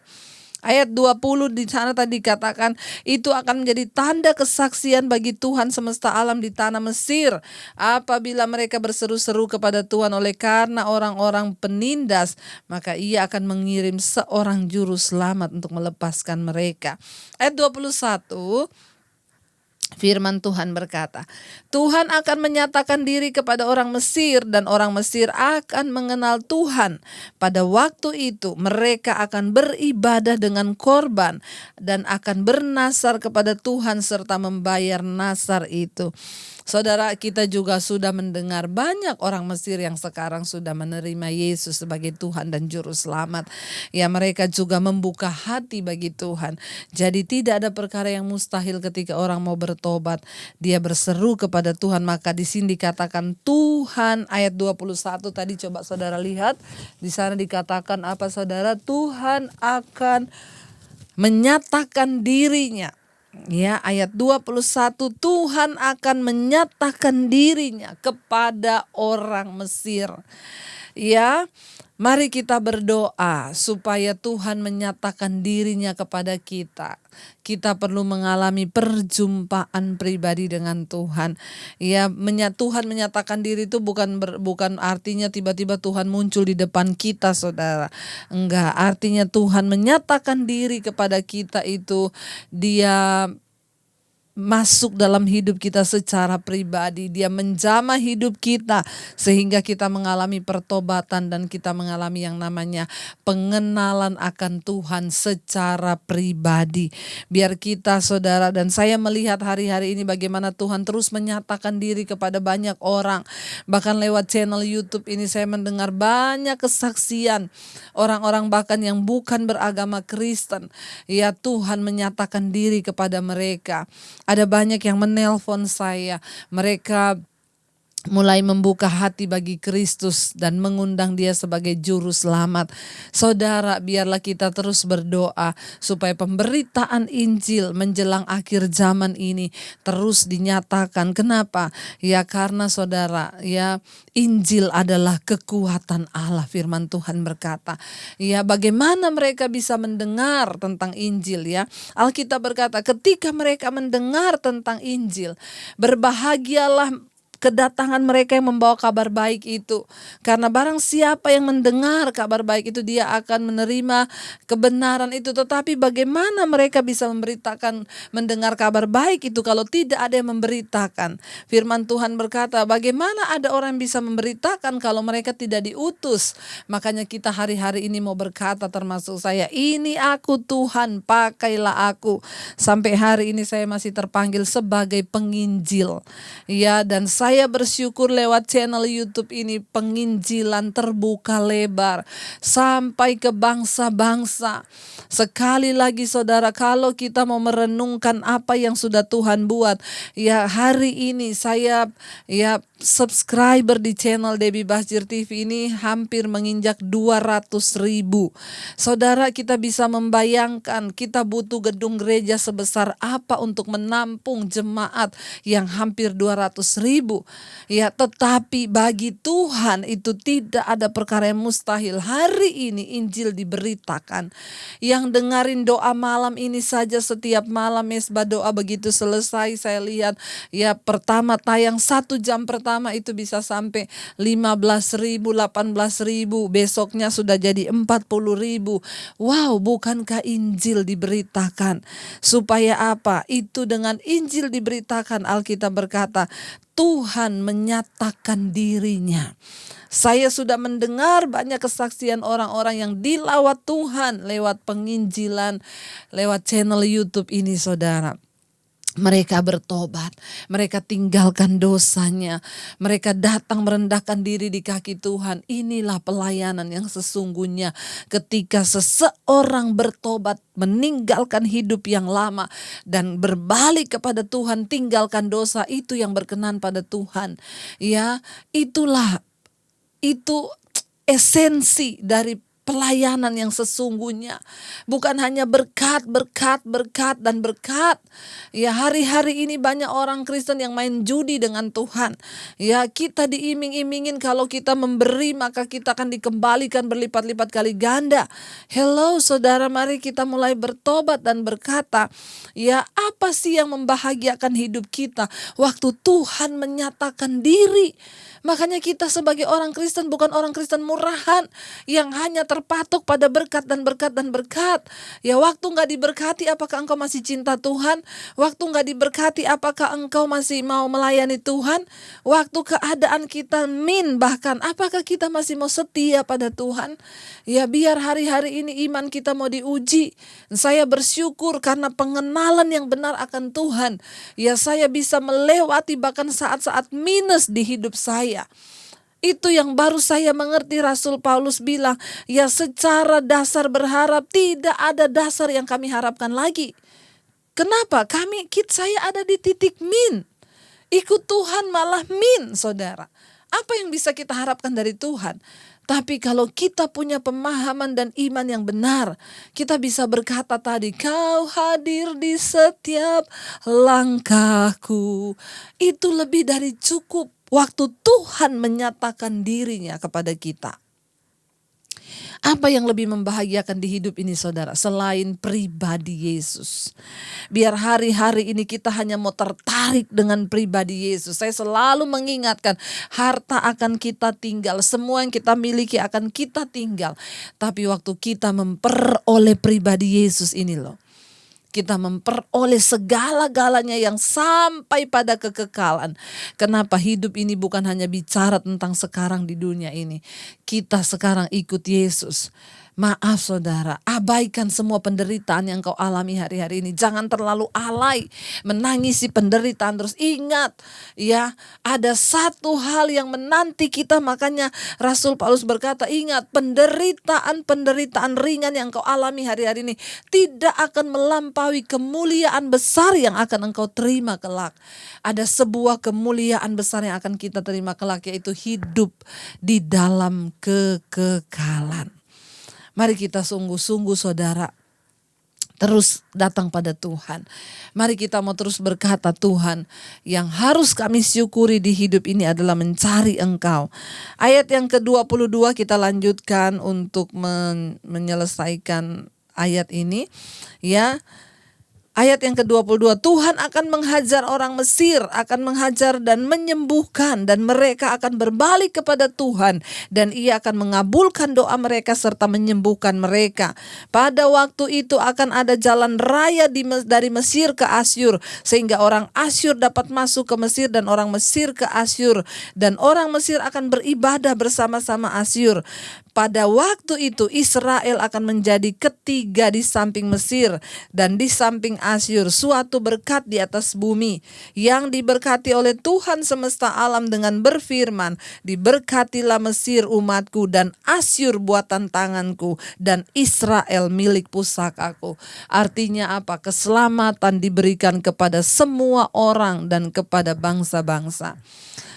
Ayat 20 di sana tadi dikatakan itu akan menjadi tanda kesaksian bagi Tuhan semesta alam di tanah Mesir apabila mereka berseru-seru kepada Tuhan. Oleh karena orang-orang penindas, maka ia akan mengirim seorang juru selamat untuk melepaskan mereka. Ayat 21, firman Tuhan berkata, Tuhan akan menyatakan diri kepada orang Mesir dan orang Mesir akan mengenal Tuhan. Pada waktu itu mereka akan beribadah dengan korban dan akan bernasar kepada Tuhan serta membayar nasar itu. Saudara, kita juga sudah mendengar banyak orang Mesir yang sekarang sudah menerima Yesus sebagai Tuhan dan Juru Selamat. Ya, mereka juga membuka hati bagi Tuhan. Jadi tidak ada perkara yang mustahil ketika orang mau bertobat. Dia berseru kepada Tuhan, maka di sini dikatakan Tuhan. Ayat 21 tadi coba saudara lihat. Di sana dikatakan apa, saudara? Tuhan akan menyatakan dirinya. Ya, ayat 21, Tuhan akan menyatakan dirinya kepada orang Mesir. Ya, mari kita berdoa supaya Tuhan menyatakan dirinya kepada kita. Kita perlu mengalami perjumpaan pribadi dengan Tuhan. Ya, Tuhan menyatakan diri itu bukan artinya tiba-tiba Tuhan muncul di depan kita, saudara. Enggak, artinya Tuhan menyatakan diri kepada kita itu Dia masuk dalam hidup kita secara pribadi. Dia menjamah hidup kita sehingga kita mengalami pertobatan dan kita mengalami yang namanya pengenalan akan Tuhan secara pribadi. Biar kita, saudara, dan saya melihat hari-hari ini bagaimana Tuhan terus menyatakan diri kepada banyak orang. Bahkan lewat channel YouTube ini saya mendengar banyak kesaksian orang-orang bahkan yang bukan beragama Kristen. Ya, Tuhan menyatakan diri kepada mereka. Ada banyak yang menelpon saya, mereka mulai membuka hati bagi Kristus dan mengundang Dia sebagai juru selamat. Saudara, biarlah kita terus berdoa supaya pemberitaan Injil menjelang akhir zaman ini terus dinyatakan. Kenapa? Ya, karena saudara, ya, Injil adalah kekuatan Allah. Firman Tuhan berkata, ya, bagaimana mereka bisa mendengar tentang Injil, ya? Alkitab berkata, ketika mereka mendengar tentang Injil, berbahagialah kedatangan mereka yang membawa kabar baik itu. Karena barang siapa yang mendengar kabar baik itu, dia akan menerima kebenaran itu. Tetapi bagaimana mereka bisa mendengar kabar baik itu kalau tidak ada yang memberitakan? Firman Tuhan berkata, bagaimana ada orang yang bisa memberitakan kalau mereka tidak diutus? Makanya kita hari-hari ini mau berkata, termasuk saya, ini aku Tuhan, pakailah aku. Sampai hari ini saya masih terpanggil sebagai penginjil. Ya, dan saya bersyukur lewat channel YouTube ini penginjilan terbuka lebar sampai ke bangsa-bangsa. Sekali lagi saudara, kalau kita mau merenungkan apa yang sudah Tuhan buat, ya hari ini saya subscriber di channel Debbie Basjir TV ini hampir menginjak 200.000. Saudara, kita bisa membayangkan kita butuh gedung gereja sebesar apa untuk menampung jemaat yang hampir 200.000. Ya, tetapi bagi Tuhan itu tidak ada perkara yang mustahil. Hari ini Injil diberitakan. Yang dengarin doa malam ini saja, setiap malam mesbah doa begitu selesai saya lihat ya, pertama tayang 1 jam pertama itu bisa sampai 15.000, 18.000, besoknya sudah jadi 40.000. Wow, bukankah Injil diberitakan? Supaya apa? Itu dengan Injil diberitakan, Alkitab berkata, Tuhan menyatakan dirinya. Saya sudah mendengar banyak kesaksian orang-orang yang dilawat Tuhan lewat penginjilan, lewat channel YouTube ini, saudara. Mereka bertobat, mereka tinggalkan dosanya, mereka datang merendahkan diri di kaki Tuhan. Inilah pelayanan yang sesungguhnya, ketika seseorang bertobat, meninggalkan hidup yang lama dan berbalik kepada Tuhan, tinggalkan dosa, itu yang berkenan pada Tuhan. Ya, itu esensi dari pelayanan yang sesungguhnya. Bukan hanya berkat. Ya, hari-hari ini banyak orang Kristen yang main judi dengan Tuhan. Ya, kita diiming-imingin kalau kita memberi maka kita akan dikembalikan berlipat-lipat kali ganda. Hello saudara, mari kita mulai bertobat dan berkata, ya, apa sih yang membahagiakan hidup kita? Waktu Tuhan menyatakan diri. Makanya kita sebagai orang Kristen bukan orang Kristen murahan yang hanya terpatok pada berkat dan berkat dan berkat. Ya, waktu gak diberkati apakah engkau masih cinta Tuhan? Waktu gak diberkati apakah engkau masih mau melayani Tuhan? Waktu keadaan kita bahkan apakah kita masih mau setia pada Tuhan? Ya, biar hari-hari ini iman kita mau diuji. Saya bersyukur karena pengenalan yang benar akan Tuhan. Ya, saya bisa melewati bahkan saat-saat minus di hidup saya. Itu yang baru saya mengerti. Rasul Paulus bilang, ya, secara dasar berharap tidak ada dasar yang kami harapkan lagi. Kenapa? Saya ada di titik min. Ikut Tuhan malah min, saudara. Apa yang bisa kita harapkan dari Tuhan? Tapi kalau kita punya pemahaman dan iman yang benar, kita bisa berkata tadi, Kau hadir di setiap langkahku. Itu lebih dari cukup. Waktu Tuhan menyatakan dirinya kepada kita. Apa yang lebih membahagiakan di hidup ini, saudara, selain pribadi Yesus? Biar hari-hari ini kita hanya mau tertarik dengan pribadi Yesus. Saya selalu mengingatkan, harta akan kita tinggal, semua yang kita miliki akan kita tinggal. Tapi waktu kita memperoleh pribadi Yesus ini loh, kita memperoleh segala-galanya yang sampai pada kekekalan. Kenapa? Hidup ini bukan hanya bicara tentang sekarang di dunia ini. Kita sekarang ikut Yesus. Maaf saudara, abaikan semua penderitaan yang kau alami hari-hari ini. Jangan terlalu alay menangisi penderitaan terus. Ingat ya, ada satu hal yang menanti kita. Makanya Rasul Paulus berkata, ingat, penderitaan ringan yang kau alami hari-hari ini tidak akan melampaui kemuliaan besar yang akan engkau terima kelak. Ada sebuah kemuliaan besar yang akan kita terima kelak, yaitu hidup di dalam kekekalan. Mari kita sungguh-sungguh saudara, terus datang pada Tuhan. Mari kita mau terus berkata, Tuhan, yang harus kami syukuri di hidup ini adalah mencari Engkau. Ayat yang ke-22 kita lanjutkan untuk menyelesaikan ayat ini. Ya. Ayat yang ke-22, Tuhan akan menghajar orang Mesir, akan menghajar dan menyembuhkan, dan mereka akan berbalik kepada Tuhan, dan Ia akan mengabulkan doa mereka serta menyembuhkan mereka. Pada waktu itu akan ada jalan raya dari Mesir ke Asyur, sehingga orang Asyur dapat masuk ke Mesir dan orang Mesir ke Asyur, dan orang Mesir akan beribadah bersama-sama Asyur. Pada waktu itu Israel akan menjadi ketiga di samping Mesir dan di samping Asyur, suatu berkat di atas bumi yang diberkati oleh Tuhan semesta alam dengan berfirman, diberkatilah Mesir umatku dan Asyur buatan tanganku dan Israel milik pusakaku. Artinya apa? Keselamatan diberikan kepada semua orang dan kepada bangsa-bangsa.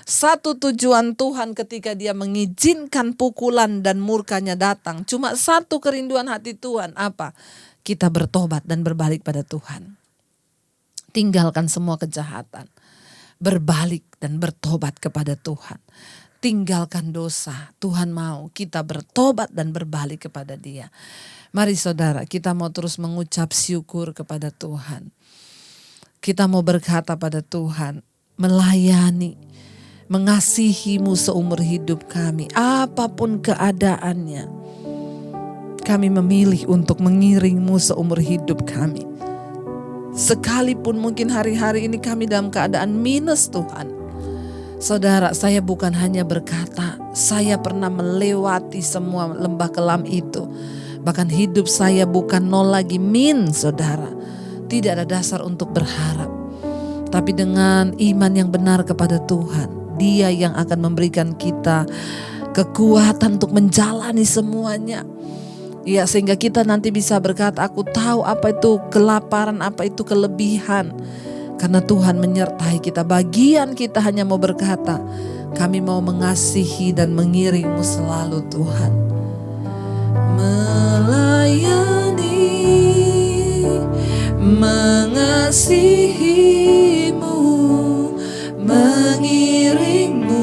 Satu tujuan Tuhan ketika dia mengizinkan pukulan dan murkanya datang. Cuma satu kerinduan hati Tuhan, apa? Kita bertobat dan berbalik pada Tuhan. Tinggalkan semua kejahatan. Berbalik dan bertobat kepada Tuhan. Tinggalkan dosa. Tuhan mau kita bertobat dan berbalik kepada Dia. Mari saudara, kita mau terus mengucap syukur kepada Tuhan. Kita mau berkata pada Tuhan, melayani, mengasihi-Mu seumur hidup kami. Apapun keadaannya, kami memilih untuk mengiring-Mu seumur hidup kami. Sekalipun mungkin hari-hari ini kami dalam keadaan minus Tuhan. Saudara, saya bukan hanya berkata, saya pernah melewati semua lembah kelam itu. Bahkan hidup saya bukan nol lagi, saudara. Tidak ada dasar untuk berharap. Tapi dengan iman yang benar kepada Tuhan, Dia yang akan memberikan kita kekuatan untuk menjalani semuanya. Ya, sehingga kita nanti bisa berkata, aku tahu apa itu kelaparan, apa itu kelebihan. Karena Tuhan menyertai kita. Bagian kita hanya mau berkata, kami mau mengasihi dan mengiring-Mu selalu Tuhan. Melayani, mengasihi-Mu, mengiring-Mu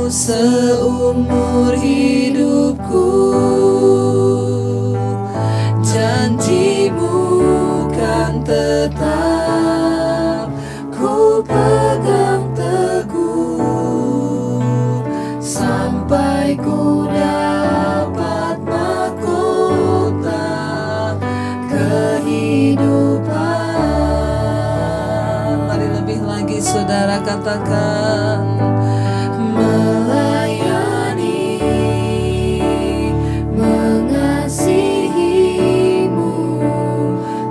seumur hidupku. Janji-Mu kan tetap ku pegang teguh sampai ku dapat mahkota kehidupan. Mari lebih lagi saudara katakan, melayani, mengasihi-Mu,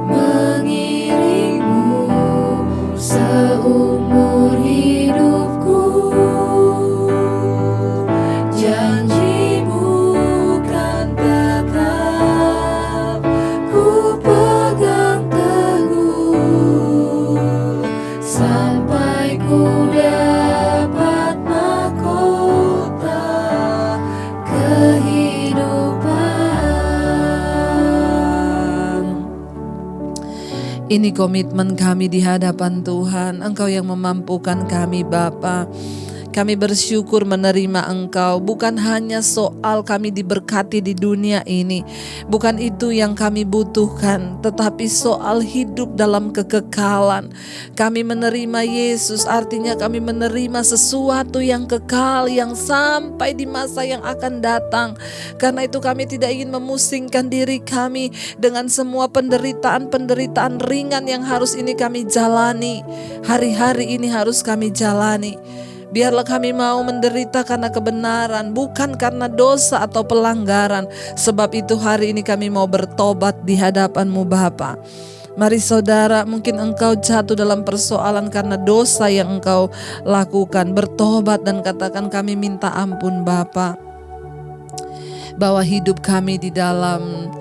mengiring-Mu seumur hidupku. Janji-Mu kan tetap ku pegang teguh sampai ku dapat mahkota kehidupan. Ini komitmen kami di hadapan Tuhan. Engkau yang memampukan kami Bapa. Kami bersyukur menerima Engkau. Bukan hanya soal kami diberkati di dunia ini. Bukan itu yang kami butuhkan. Tetapi soal hidup dalam kekekalan. Kami menerima Yesus, artinya kami menerima sesuatu yang kekal, yang sampai di masa yang akan datang. Karena itu kami tidak ingin memusingkan diri kami dengan semua penderitaan-penderitaan ringan yang harus ini kami jalani. Hari-hari ini harus kami jalani. Biarlah kami mau menderita karena kebenaran, bukan karena dosa atau pelanggaran. Sebab itu hari ini kami mau bertobat di hadapan-Mu Bapa. Mari saudara, mungkin engkau jatuh dalam persoalan karena dosa yang engkau lakukan. Bertobat dan katakan, kami minta ampun Bapa. Bawa hidup kami di dalam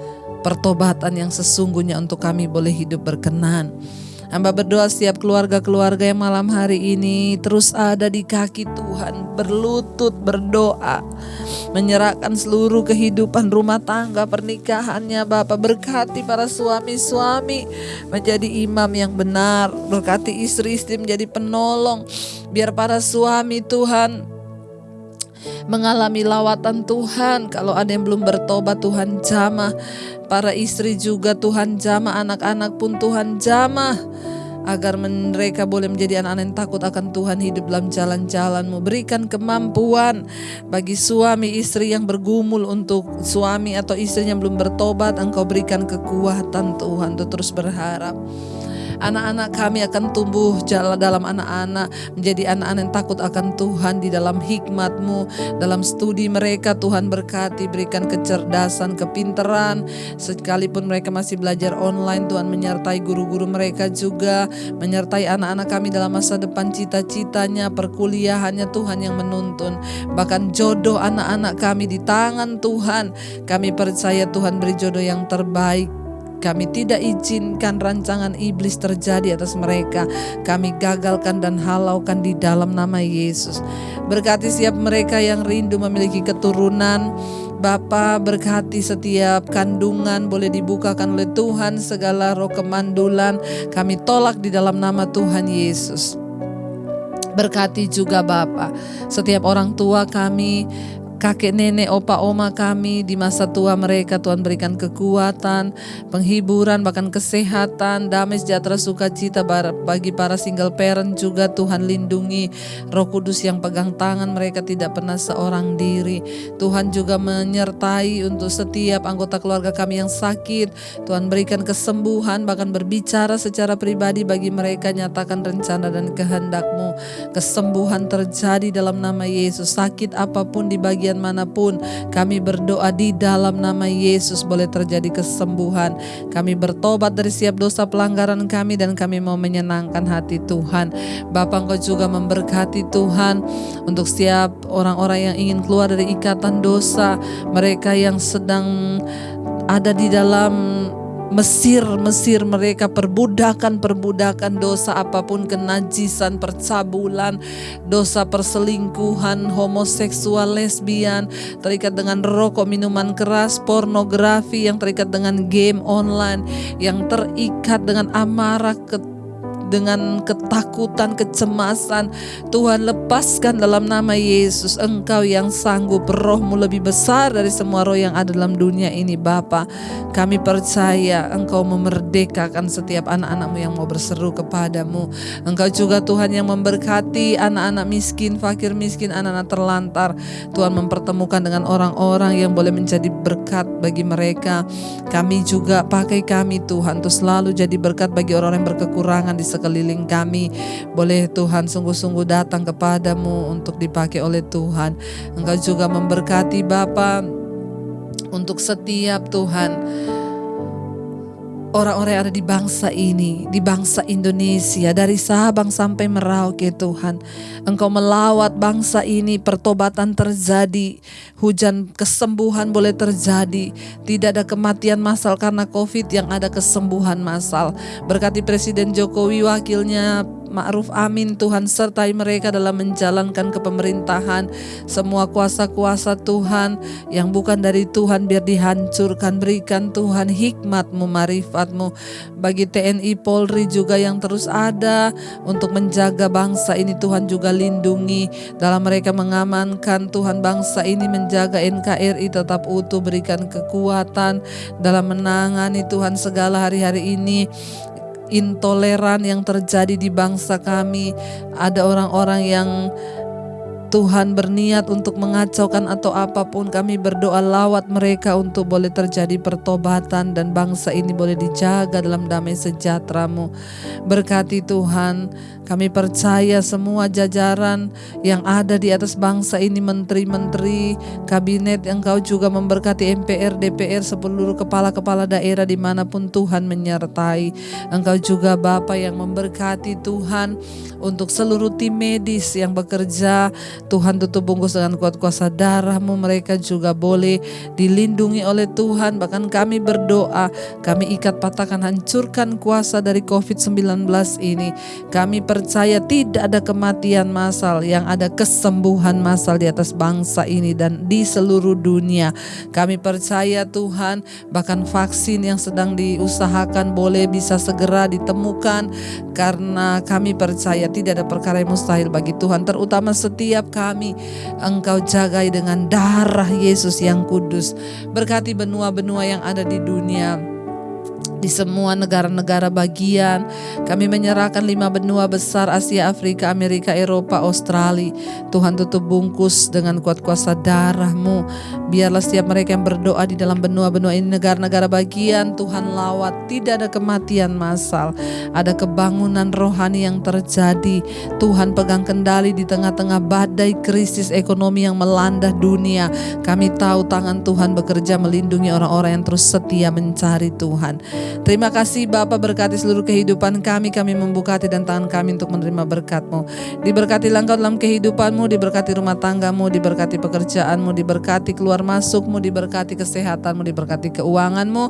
pertobatan yang sesungguhnya untuk kami boleh hidup berkenan. Hamba berdoa setiap keluarga-keluarga yang malam hari ini terus ada di kaki Tuhan, berlutut berdoa, menyerahkan seluruh kehidupan rumah tangga pernikahannya Bapa. Berkati para suami-suami menjadi imam yang benar, berkati istri-istri menjadi penolong. Biar para suami Tuhan mengalami lawatan Tuhan. Kalau ada yang belum bertobat, Tuhan jamah. Para istri juga Tuhan jamah, anak-anak pun Tuhan jamah, agar mereka boleh menjadi anak-anak yang takut akan Tuhan, hidup dalam jalan-jalan-Mu. Berikan kemampuan bagi suami istri yang bergumul, untuk suami atau istri yang belum bertobat, Engkau berikan kekuatan Tuhan untuk terus berharap. Anak-anak kami akan tumbuh jalan dalam anak-anak, menjadi anak-anak yang takut akan Tuhan di dalam hikmat-Mu. Dalam studi mereka Tuhan berkati, berikan kecerdasan, kepintaran. Sekalipun mereka masih belajar online, Tuhan menyertai guru-guru mereka juga, menyertai anak-anak kami dalam masa depan, cita-citanya, perkuliahannya Tuhan yang menuntun. Bahkan jodoh anak-anak kami di tangan Tuhan. Kami percaya Tuhan beri jodoh yang terbaik. Kami tidak izinkan rancangan iblis terjadi atas mereka. Kami gagalkan dan halaukan di dalam nama Yesus. Berkati setiap mereka yang rindu memiliki keturunan. Bapa, berkati setiap kandungan boleh dibukakan oleh Tuhan. Segala roh kemandulan kami tolak di dalam nama Tuhan Yesus. Berkati juga Bapa setiap orang tua kami, kakek nenek, opa oma kami di masa tua mereka. Tuhan berikan kekuatan, penghiburan, bahkan kesehatan, damai sejahtera, sukacita bagi para single parent juga. Tuhan lindungi, Roh Kudus yang pegang tangan mereka, tidak pernah seorang diri. Tuhan juga menyertai untuk setiap anggota keluarga kami yang sakit. Tuhan berikan kesembuhan, bahkan berbicara secara pribadi bagi mereka. Nyatakan rencana dan kehendak-Mu. Kesembuhan terjadi dalam nama Yesus. Sakit apapun di bagian manapun, kami berdoa di dalam nama Yesus boleh terjadi kesembuhan. Kami bertobat dari setiap dosa pelanggaran kami dan kami mau menyenangkan hati Tuhan. Bapa, Engkau juga memberkati Tuhan untuk setiap orang-orang yang ingin keluar dari ikatan dosa, mereka yang sedang ada di dalam Mesir mereka, perbudakan dosa apapun, kenajisan, percabulan, dosa perselingkuhan, homoseksual, lesbian, terikat dengan rokok, minuman keras, pornografi, yang terikat dengan game online, yang terikat dengan amarah, dengan ketakutan, kecemasan. Tuhan lepaskan dalam nama Yesus. Engkau yang sanggup, Roh-Mu lebih besar dari semua roh yang ada dalam dunia ini. Bapa, kami percaya Engkau memerdekakan setiap anak-anak-Mu yang mau berseru kepadamu. Engkau juga Tuhan yang memberkati anak-anak miskin, fakir miskin, anak-anak terlantar. Tuhan mempertemukan dengan orang-orang yang boleh menjadi berkat bagi mereka. Kami juga pakai kami Tuhan untuk selalu jadi berkat bagi orang-orang yang berkekurangan di sekeliling kami. Boleh Tuhan sungguh-sungguh datang kepadamu untuk dipakai oleh Tuhan. Engkau juga memberkati Bapa untuk setiap Tuhan orang-orang yang ada di bangsa ini, di bangsa Indonesia, dari Sabang sampai Merauke Tuhan. Engkau melawat bangsa ini, pertobatan terjadi, hujan kesembuhan boleh terjadi. Tidak ada kematian massal karena COVID, yang ada kesembuhan massal. Berkati Presiden Jokowi, wakilnya Ma'ruf Amin, Tuhan sertai mereka dalam menjalankan kepemerintahan. Semua kuasa-kuasa Tuhan yang bukan dari Tuhan biar dihancurkan. Berikan Tuhan hikmat-Mu, marifat-Mu bagi TNI Polri juga yang terus ada untuk menjaga bangsa ini. Tuhan juga lindungi dalam mereka mengamankan Tuhan bangsa ini, menjaga NKRI tetap utuh. Berikan kekuatan dalam menangani Tuhan segala hari-hari ini intoleran yang terjadi di bangsa kami. Ada orang-orang yang Tuhan berniat untuk mengacaukan atau apapun, kami berdoa lawat mereka untuk boleh terjadi pertobatan dan bangsa ini boleh dijaga dalam damai sejahtera-Mu. Berkati Tuhan, kami percaya semua jajaran yang ada di atas bangsa ini, menteri-menteri, kabinet, Engkau juga memberkati MPR, DPR, seluruh kepala-kepala daerah dimanapun Tuhan menyertai. Engkau juga Bapa yang memberkati Tuhan untuk seluruh tim medis yang bekerja. Tuhan tutup bungkus dengan kuat kuasa darah-Mu, mereka juga boleh dilindungi oleh Tuhan. Bahkan kami berdoa, kami ikat, patahkan, hancurkan kuasa dari COVID-19 ini. Kami percaya tidak ada kematian massal, yang ada kesembuhan massal di atas bangsa ini dan di seluruh dunia. Kami percaya Tuhan, bahkan vaksin yang sedang diusahakan boleh bisa segera ditemukan, karena kami percaya tidak ada perkara yang mustahil bagi Tuhan. Terutama setiap kami, Engkau jagai dengan darah Yesus yang kudus. Berkati benua-benua yang ada di dunia, di semua negara-negara bagian. Kami menyerahkan 5 benua besar, Asia, Afrika, Amerika, Eropa, Australia. Tuhan tutup bungkus dengan kuat kuasa darah-Mu. Biarlah setiap mereka yang berdoa di dalam benua-benua ini, negara-negara bagian, Tuhan lawat. Tidak ada kematian massal, ada kebangunan rohani yang terjadi. Tuhan pegang kendali di tengah-tengah badai krisis ekonomi yang melanda dunia. Kami tahu tangan Tuhan bekerja melindungi orang-orang yang terus setia mencari Tuhan. Terima kasih Bapa, berkati seluruh kehidupan kami membuka hati dan tangan kami untuk menerima berkat-Mu. Diberkati Engkau dalam kehidupan-Mu, diberkati rumah tangga-Mu, diberkati pekerjaan-Mu, diberkati keluar masuk-Mu, diberkati kesehatan-Mu, diberkati keuangan-Mu.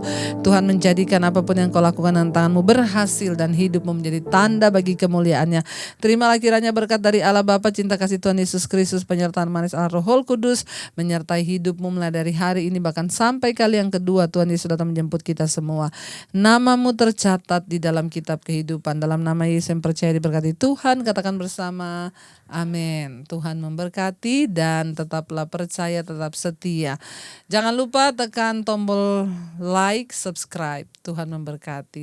Tuhan, menjadikan apapun yang Kau lakukan dengan tangan-Mu berhasil dan hidup-Mu menjadi tanda bagi kemuliaan-Nya. Terimalah kiranya berkat dari Allah Bapa, cinta kasih Tuhan Yesus Kristus, penyertaan manis Allah Roh Kudus menyertai hidup-Mu mulai dari hari ini bahkan sampai kali yang kedua Tuhan Yesus datang menjemput kita semua. Nama-Mu tercatat di dalam kitab kehidupan. Dalam nama Yesus yang percaya diberkati Tuhan, katakan bersama amin. Tuhan memberkati dan tetaplah percaya, tetap setia. Jangan lupa tekan tombol like, subscribe. Tuhan memberkati.